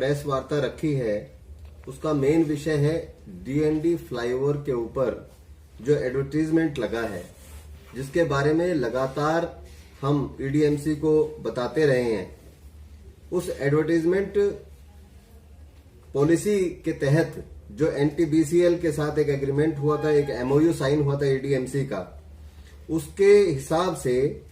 Press वार्ता रखी है उसका मेन विषय है डीएनडी फ्लाईओवर के ऊपर जो एडवर्टीजमेंट लगा है, जिसके बारे में लगातार हम ईडीएमसी को बताते रहे हैं। उस एडवर्टीजमेंट पॉलिसी के तहत जो एनटीबीसीएल के साथ एक एग्रीमेंट हुआ था, एक एमओयू साइन हुआ था ईडीएमसी का, उसके हिसाब से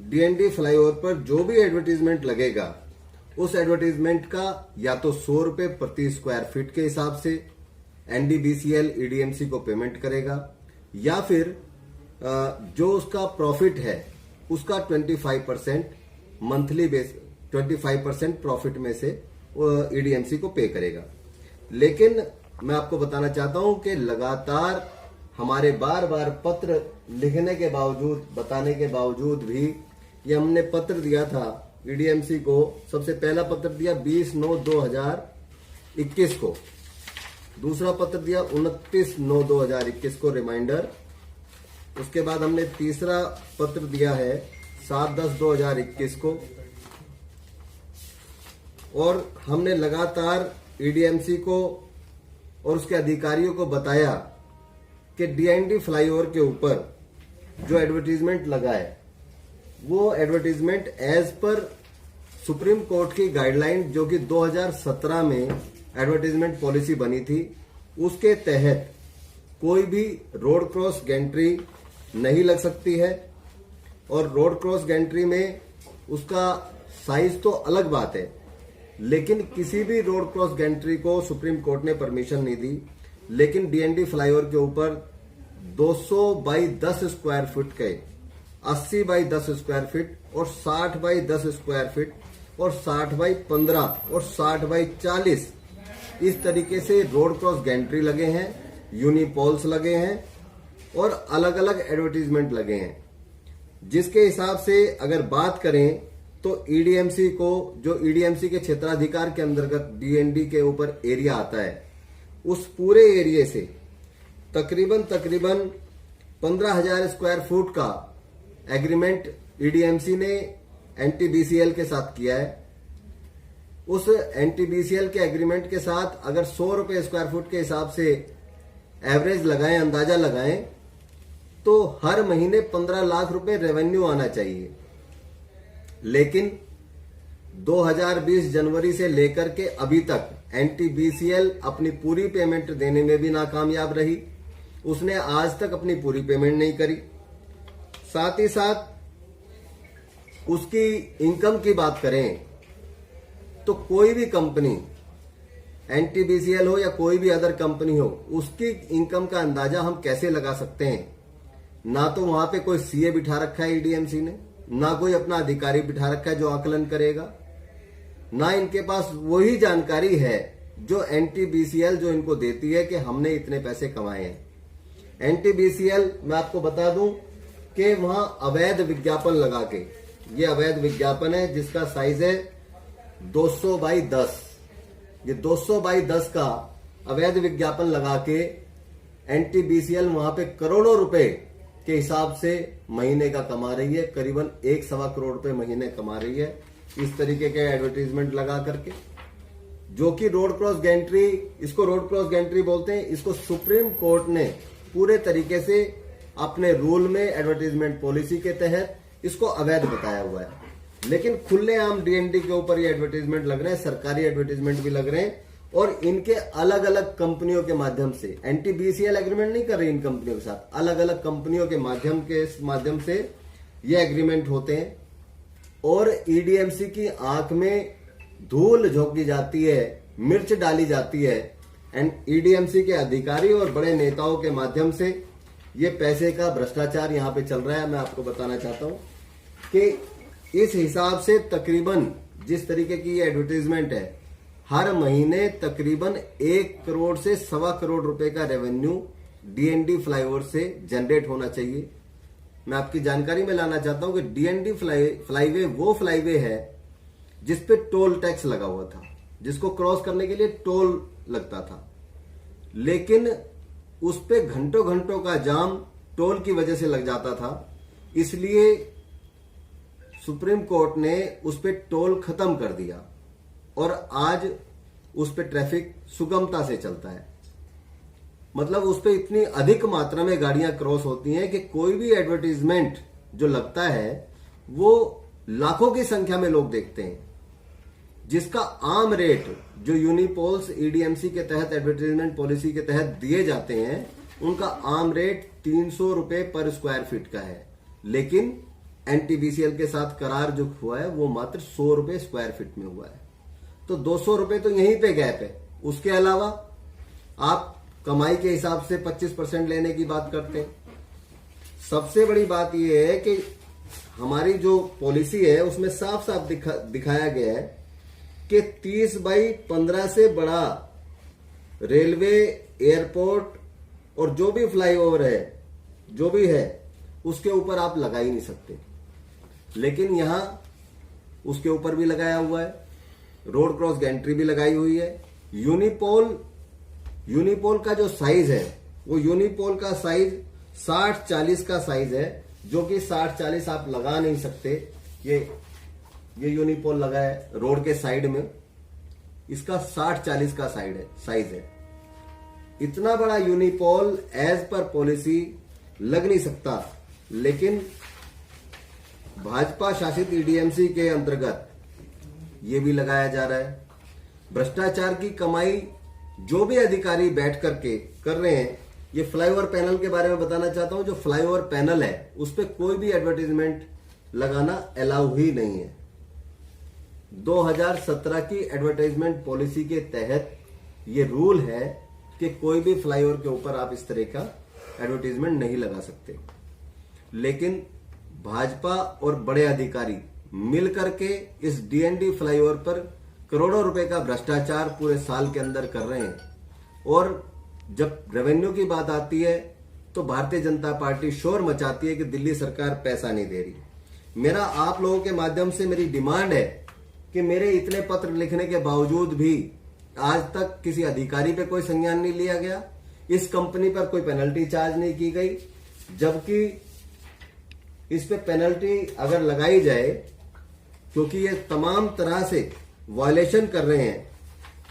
डीएनडी फ्लाईओवर पर जो भी एडवर्टीजमेंट लगेगा उस एडवर्टीजमेंट का या तो 100 रुपए प्रति स्क्वायर फीट के हिसाब से एनडीबीसीएल ईडीएमसी को पेमेंट करेगा, या फिर जो उसका प्रॉफिट है उसका 25% मंथली बेस 25% प्रॉफिट में से ईडीएमसी को पे करेगा। लेकिन मैं आपको बताना चाहता हूं कि लगातार हमारे बार बार पत्र लिखने के बावजूद, बताने के बावजूद भी, ये हमने पत्र दिया था ईडीएमसी को। सबसे पहला पत्र दिया 20/9/2021 को, दूसरा पत्र दिया 29/9/2021 को रिमाइंडर। उसके बाद हमने तीसरा पत्र दिया है 7/10/2021 को, और हमने लगातार ईडीएमसी को और उसके अधिकारियों को बताया कि डीएनडी फ्लाईओवर के ऊपर जो एडवर्टीजमेंट लगा है वो advertisement as per Supreme Court की गाइडलाइन जो कि 2017 में एडवर्टीजमेंट पॉलिसी बनी थी, उसके तहत कोई भी रोड क्रॉस गैंट्री नहीं लग सकती है। और रोड क्रॉस गैंट्री में उसका साइज तो अलग बात है, लेकिन किसी भी रोड क्रॉस गैंट्री को सुप्रीम कोर्ट ने परमिशन नहीं दी। लेकिन डीएनडी फ्लाईओवर के ऊपर 200 बाई 10 स्क्वायर फीट के, 80 बाई 10 स्क्वायर फीट और 60 बाई 10 स्क्वायर फीट और 60 बाई 15 और 60 बाई 40 इस तरीके से रोड क्रॉस गैंट्री लगे हैं, यूनिपोल्स लगे हैं और अलग अलग एडवर्टीजमेंट लगे हैं। जिसके हिसाब से अगर बात करें तो ईडीएमसी को, जो ईडीएमसी के क्षेत्राधिकार के अंतर्गत डीएनडी के ऊपर एरिया आता है, उस पूरे एरिया से तकरीबन 15,000 स्क्वायर फुट का एग्रीमेंट ईडीएमसी ने एनटीबीसीएल के साथ किया है। उस एनटीबीसीएल के एग्रीमेंट के साथ अगर 100 रुपए स्क्वायर फुट के हिसाब से एवरेज लगाएं, अंदाजा लगाएं, तो हर महीने 15 लाख रुपए रेवेन्यू आना चाहिए। लेकिन 2020 जनवरी से लेकर के अभी तक एनटीबीसीएल अपनी पूरी पेमेंट देने में भी नाकामयाब रही। उसने आज तक अपनी पूरी पेमेंट नहीं करी। साथ ही साथ उसकी इनकम की बात करें तो कोई भी कंपनी, एनटीबीसीएल हो या कोई भी अदर कंपनी हो, उसकी इनकम का अंदाजा हम कैसे लगा सकते हैं? ना तो वहां पे कोई सीए बिठा रखा है ईडीएमसी ने, ना कोई अपना अधिकारी बिठा रखा है जो आकलन करेगा, ना इनके पास वही जानकारी है जो एनटीबीसीएल जो इनको देती है कि हमने इतने पैसे कमाए हैं। एनटीबीसीएल, मैं आपको बता दूं कि वहां अवैध विज्ञापन लगा के, ये अवैध विज्ञापन है जिसका साइज है 200 बाई 10, ये 200 बाई 10 का अवैध विज्ञापन लगा के एनटीबीसीएल वहां पे करोड़ों रुपए के हिसाब से महीने का कमा रही है। करीबन 1.25 करोड़ रुपए महीने कमा रही है इस तरीके के एडवर्टीजमेंट लगा करके, जो कि रोड क्रॉस गैंट्री, इसको रोड क्रॉस गैंट्री बोलते हैं। इसको सुप्रीम कोर्ट ने पूरे तरीके से अपने रूल में एडवर्टीजमेंट पॉलिसी के तहत इसको अवैध बताया हुआ है। लेकिन खुलेआम डीएनडी के ऊपर ये एडवर्टीजमेंट लग रहे हैं, सरकारी एडवर्टीजमेंट भी लग रहे हैं, और इनके अलग अलग कंपनियों के माध्यम से, एनटीबीसीएल एग्रीमेंट नहीं कर रही इन कंपनियों के साथ, अलग अलग कंपनियों के माध्यम से ये एग्रीमेंट होते हैं। और ईडीएमसी की आंख में धूल झोंकी जाती है, मिर्च डाली जाती है, एंड ईडीएमसी के अधिकारी और बड़े नेताओं के माध्यम से ये पैसे का भ्रष्टाचार यहां पे चल रहा है। मैं आपको बताना चाहता हूं कि इस हिसाब से तकरीबन जिस तरीके की ये एडवर्टीजमेंट है, हर महीने तकरीबन 1 करोड़ से 1.25 करोड़ रुपए का रेवेन्यू डीएनडी फ्लाईओवर से जनरेट होना चाहिए। मैं आपकी जानकारी में लाना चाहता हूं कि डीएनडी फ्लाईवे वो फ्लाईवे है जिस पे टोल टैक्स लगा हुआ था, जिसको क्रॉस करने के लिए टोल लगता था, लेकिन उस पे घंटों घंटों का जाम टोल की वजह से लग जाता था। इसलिए सुप्रीम कोर्ट ने उस पे टोल खत्म कर दिया और आज उस पे ट्रैफिक सुगमता से चलता है। मतलब उस पे इतनी अधिक मात्रा में गाड़ियां क्रॉस होती हैं कि कोई भी एडवर्टीजमेंट जो लगता है वो लाखों की संख्या में लोग देखते हैं, जिसका आम रेट जो यूनिपोल्स ईडीएमसी के तहत एडवर्टाइजमेंट पॉलिसी के तहत दिए जाते हैं, उनका आम रेट 300 रुपए पर स्क्वायर फीट का है। लेकिन एनटीबीसीएल के साथ करार जो हुआ है वो मात्र 100 रुपए स्क्वायर फीट में हुआ है। तो 200 रुपए तो यहीं पे गैप है। उसके अलावा आप कमाई के हिसाब से 25% लेने की बात करते हैं। सबसे बड़ी बात यह है कि हमारी जो पॉलिसी है उसमें साफ साफ दिखाया गया है कि 30/15 से बड़ा रेलवे, एयरपोर्ट और जो भी फ्लाईओवर है, जो भी है, उसके ऊपर आप लगा ही नहीं सकते। लेकिन यहां उसके ऊपर भी लगाया हुआ है, रोड क्रॉस गैंट्री भी लगाई हुई है। यूनिपोल का जो साइज है वो यूनिपोल का साइज 60-40 का साइज है, जो कि 60-40 आप लगा नहीं सकते। ये यूनिपोल लगा है रोड के साइड में, इसका 60-40 का साइज है। इतना बड़ा यूनिपोल एज पर पॉलिसी लग नहीं सकता, लेकिन भाजपा शासित ईडीएमसी के अंतर्गत ये भी लगाया जा रहा है। भ्रष्टाचार की कमाई जो भी अधिकारी बैठ करके कर रहे हैं। ये फ्लाईओवर पैनल के बारे में बताना चाहता हूं। जो फ्लाईओवर पैनल है उस पर कोई भी एडवर्टाइजमेंट लगाना अलाउ ही नहीं है। 2017 की एडवर्टाइजमेंट पॉलिसी के तहत ये रूल है कि कोई भी फ्लाईओवर के ऊपर आप इस तरह का एडवर्टाइजमेंट नहीं लगा सकते। लेकिन भाजपा और बड़े अधिकारी मिलकर के इस डीएनडी फ्लाईओवर पर करोड़ों रुपए का भ्रष्टाचार पूरे साल के अंदर कर रहे हैं। और जब रेवेन्यू की बात आती है तो भारतीय जनता पार्टी शोर मचाती है कि दिल्ली सरकार पैसा नहीं दे रही। मेरा आप लोगों के माध्यम से मेरी डिमांड है कि मेरे इतने पत्र लिखने के बावजूद भी आज तक किसी अधिकारी पे कोई संज्ञान नहीं लिया गया, इस कंपनी पर कोई पेनल्टी चार्ज नहीं की गई, जबकि इस पे पेनल्टी अगर लगाई जाए, क्योंकि ये तमाम तरह से वायलेशन कर रहे हैं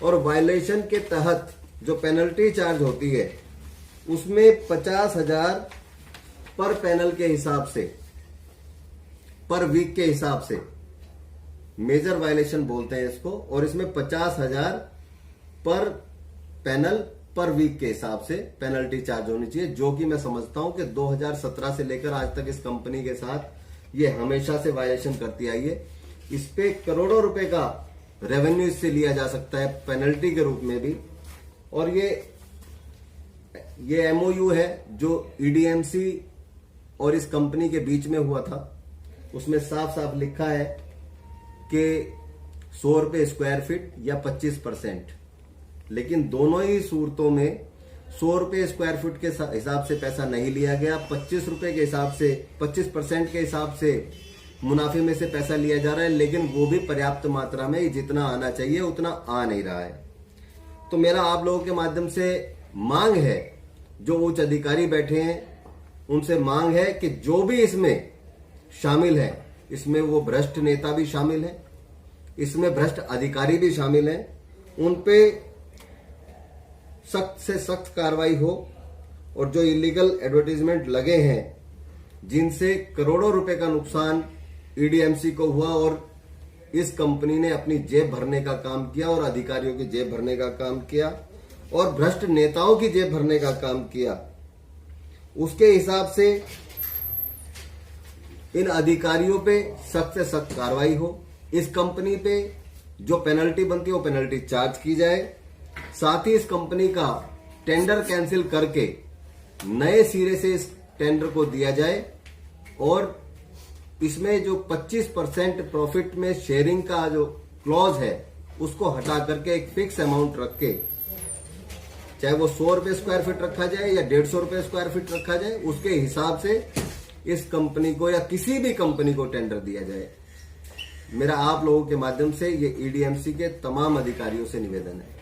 और वायलेशन के तहत जो पेनल्टी चार्ज होती है उसमें 50,000 पर पैनल के हिसाब से, पर वीक के हिसाब से मेजर वायलेशन बोलते हैं इसको, और इसमें 50,000 पर पैनल पर वीक के हिसाब से पेनल्टी चार्ज होनी चाहिए, जो कि मैं समझता हूं कि 2017 से लेकर आज तक इस कंपनी के साथ ये हमेशा से वायलेशन करती आई है। इस पे करोड़ों रुपए का रेवेन्यू इससे लिया जा सकता है पेनल्टी के रूप में भी। और ये एमओयू है जो ईडीएमसी और इस कंपनी के बीच में हुआ था, उसमें साफ साफ लिखा है कि 100 रुपए स्क्वायर फीट या 25%। लेकिन दोनों ही सूरतों में 100 रुपए स्क्वायर फीट के हिसाब से पैसा नहीं लिया गया, 25 रुपए के हिसाब से, 25% के हिसाब से मुनाफे में से पैसा लिया जा रहा है। लेकिन वो भी पर्याप्त मात्रा में, जितना आना चाहिए उतना आ नहीं रहा है। तो मेरा आप लोगों के माध्यम से मांग है, जो उच्च अधिकारी बैठे हैं उनसे मांग है कि जो भी इसमें शामिल है, इसमें वो भ्रष्ट नेता भी शामिल है, इसमें भ्रष्ट अधिकारी भी शामिल हैं, उन पे सख्त से सख्त कार्रवाई हो। और जो इलीगल एडवर्टाइजमेंट लगे हैं, जिनसे करोड़ों रुपए का नुकसान ईडीएमसी को हुआ और इस कंपनी ने अपनी जेब भरने का काम किया और अधिकारियों की जेब भरने का काम किया और भ्रष्ट नेताओं की जेब भरने का काम किया, उसके हिसाब से इन अधिकारियों पे सख्त से सख्त कार्रवाई हो। इस कंपनी पे जो पेनल्टी बनती है वो पेनल्टी चार्ज की जाए। साथ ही इस कंपनी का टेंडर कैंसिल करके नए सिरे से इस टेंडर को दिया जाए और इसमें जो 25% प्रॉफिट में शेयरिंग का जो क्लॉज है उसको हटा करके एक फिक्स अमाउंट रख के, चाहे वो 100 रुपए स्क्वायर फीट रखा जाए या 150 रुपए स्क्वायर फीट रखा जाए, उसके हिसाब से इस कंपनी को या किसी भी कंपनी को टेंडर दिया जाए। मेरा आप लोगों के माध्यम से ये ईडीएमसी के तमाम अधिकारियों से निवेदन है।